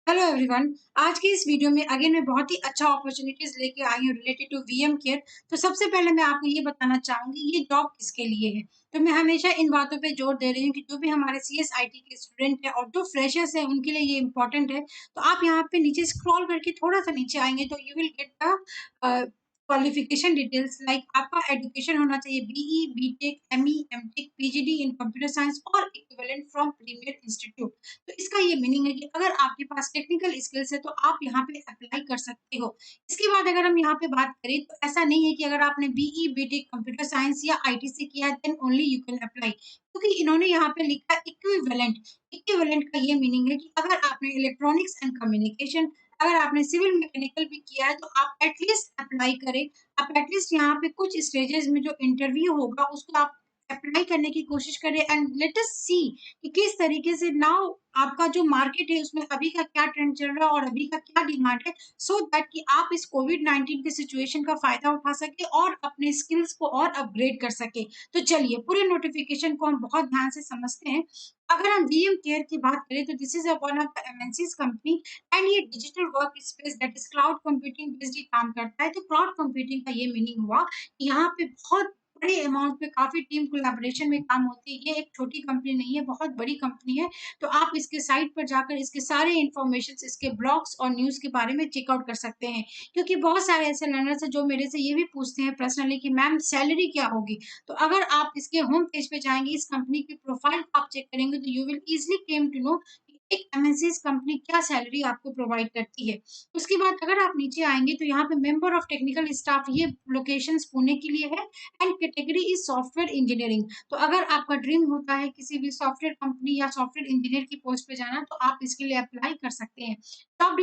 Hello everyone. आज की इस वीडियो में अगेन मैं बहुत ही अच्छा अपॉर्चुनिटीज लेके आई हूँ रिलेटेड टू वीएम केयर। तो सबसे पहले मैं आपको ये बताना चाहूंगी ये जॉब किसके लिए है। तो मैं हमेशा इन बातों पे जोर दे रही हूँ कि जो भी हमारे सीएसआईटी के स्टूडेंट है और जो फ्रेशर्स है उनके लिए ये इंपॉर्टेंट है। तो आप यहाँ पे नीचे स्क्रॉल करके थोड़ा सा नीचे आएंगे तो you will get the qualification details like आपका एजुकेशन होना चाहिए BE BTech ME MTech PGD in computer science और इक्विवेलेंट फ्रॉम प्रीमियर इंस्टीट्यूट। तो इसका ये मीनिंग है कि अगर आपके पास टेक्निकल स्किल्स है तो आप यहाँ पे अप्लाई कर सकते हो। इसके बाद अगर हम यहाँ पे बात करें तो ऐसा नहीं है कि अगर आपने बीई बीटेक कंप्यूटर साइंस या आईटी से किया है then only you can apply, क्योंकि इन्होंने यहाँ पे लिखा इक्विवेलेंट। इक्विवेलेंट का ये मीनिंग है कि अगर आपने इलेक्ट्रॉनिक्स एंड कम्युनिकेशन, अगर आपने सिविल मैकेनिकल भी किया है तो आप एटलीस्ट अप्लाई करें। आप एटलीस्ट यहाँ पे कुछ स्टेजेस में जो इंटरव्यू होगा उसको आप अप्लाई करने की कोशिश करें एंड लेट अस सी कि किस तरीके से नाउ आपका जो मार्केट है उसमें अभी का क्या ट्रेंड चल रहा है और अभी का क्या डिमांड है, सो दैट कि आप इस कोविड-19 के सिचुएशन का फायदा उठा सके और अपने स्किल्स को और अपग्रेड कर सके। तो चलिए पूरे नोटिफिकेशन को हम बहुत ध्यान से समझते हैं। अगर हम वीएम केयर की बात करें तो this is one of the MNCs company and ये digital work space that is cloud computing based काम करता है। तो क्लाउड कंप्यूटिंग का ये मीनिंग हुआ कि यहाँ पे बहुत बड़े अमाउंट पे काफी टीम कोलैबोरेशन में काम होती है। ये एक छोटी कंपनी नहीं है, बहुत बड़ी कंपनी है। तो आप इसके साइट पर जाकर इसके सारे इंफॉर्मेशन, इसके ब्लॉग्स और न्यूज के बारे में चेकआउट कर सकते हैं, क्योंकि बहुत सारे ऐसे लर्नर्स हैं जो मेरे से ये भी पूछते हैं पर्सनली कि मैम सैलरी क्या होगी। तो अगर आप इसके होम पेज पे जाएंगे, इस कंपनी की प्रोफाइल आप चेक करेंगे तो you will easily came to know एक एमएनसीज कंपनी क्या सैलरी आपको प्रोवाइड करती है। उसके बाद अगर आप नीचे आएंगे तो यहाँ पे मेंबर ऑफ टेक्निकल स्टाफ, ये लोकेशंस पुणे के लिए है and category is software engineering. तो अगर आपका ड्रीम होता है किसी भी सॉफ्टवेयर कंपनी या सॉफ्टवेयर इंजीनियर की पोस्ट पे जाना तो आप इसके लिए अप्लाई कर सकते हैं। जॉब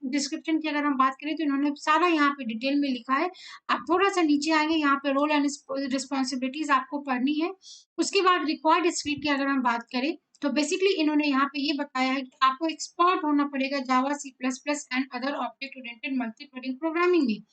डिस्क्रिप्शन की अगर हम बात करें तो इन्होंने सारा यहाँ पे डिटेल में लिखा है। आप थोड़ा सा नीचे आएंगे, यहाँ पे रोल एंड रिस्पॉन्सिबिलिटीज आपको पढ़नी है। उसके बाद रिक्वायर्ड स्किल की अगर हम बात करें तो बेसिकली इन्होंने यहाँ पे ये बताया है कि आपको एक्सपर्ट होना पड़ेगा Java C plus plus and other object oriented multi threading programming में।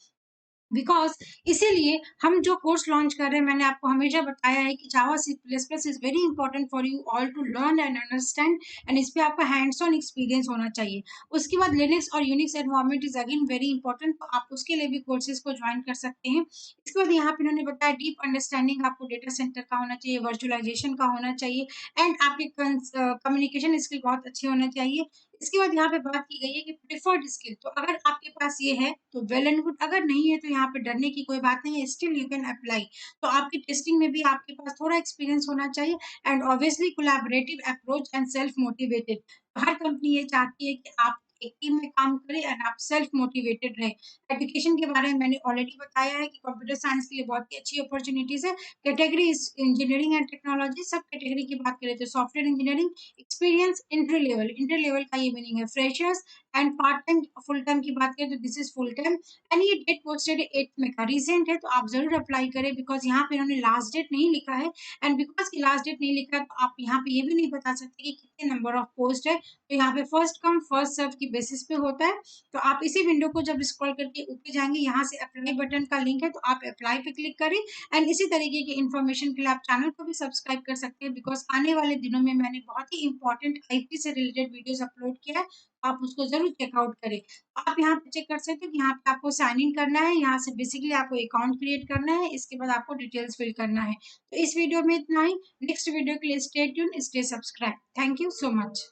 बिकॉज इसीलिए हम जो कोर्स लॉन्च कर रहे हैं, मैंने आपको हमेशा बताया है कि Java C plus plus is very important for you all to learn and understand and इस पे आपका हैंड्स ऑन एक्सपीरियंस होना चाहिए। उसके बाद लिनक्स और Unix environment is again very important, तो आप उसके लिए भी कोर्सेज को ज्वाइन कर सकते हैं। इसके बाद यहाँ पे इन्होंने बताया डीप अंडरस्टैंडिंग आपको डेटा सेंटर का होना चाहिए, वर्चुअलाइजेशन का होना चाहिए एंड आपके कम्युनिकेशन स्किल बहुत अच्छे होने चाहिए। इसके बाद यहाँ पे बात की गई है कि प्रिफर्ड स्किल, तो अगर आपके पास ये है तो वेल एंड गुड, अगर नहीं है तो यहाँ पे डरने की कोई बात नहीं है, स्टिल यू कैन अप्लाई। तो आपकी टेस्टिंग में भी आपके पास थोड़ा एक्सपीरियंस होना चाहिए and obviously collaborative approach and self motivated. Her company ये चाहती है कि आप एक टीम में काम करें एंड आप सेल्फ मोटिवेटेड रहें। एजुकेशन के बारे में मैंने ऑलरेडी बताया है कि कंप्यूटर साइंस के लिए बहुत ही अच्छी अपॉर्चुनिटीज है। कैटेगरी इंजीनियरिंग एंड टेक्नोलॉजी, सब कैटेगरी की बात करें तो software engineering experience entry level. Entry level का ये मीनिंग है freshers and part time. Full time की बात करें तो this is full time and ये डेट पोस्टेड 8 में का रिसेंट है, तो आप जरूर अप्लाई करें बिकॉज यहाँ पे इन्होंने लास्ट डेट नहीं लिखा है। एंड बिकॉज की लास्ट डेट नहीं लिखा है तो आप यहाँ पे ये भी नहीं बता सकते कि कितने नंबर ऑफ पोस्ट है। तो यहाँ पे फर्स्ट कम फर्स्ट सर्व की बेसिस पे होता है। तो आप इसी विंडो को जब स्क्रॉल करके ऊपर जाएंगे, यहाँ से अप्लाई बटन का लिंक है तो आप अप्लाई पे क्लिक करें एंड इसी तरीके की इन्फॉर्मेशन के लिए आप चैनल को भी सब्सक्राइब कर सकते हैं बिकॉज आने वाले दिनों में मैंने बहुत ही इंपॉर्टेंट आईटी से रिलेटेड वीडियोस अपलोड किया है। आप उसको जरूर चेकआउट करें। आप यहाँ पे चेक कर सकते हो कि यहाँ पे आपको साइन इन करना है, यहाँ से बेसिकली आपको अकाउंट क्रिएट करना है, इसके बाद आपको डिटेल्स फिल करना है। तो इस वीडियो में इतना ही। नेक्स्ट वीडियो के लिए stay tune, stay subscribe. Thank you so much.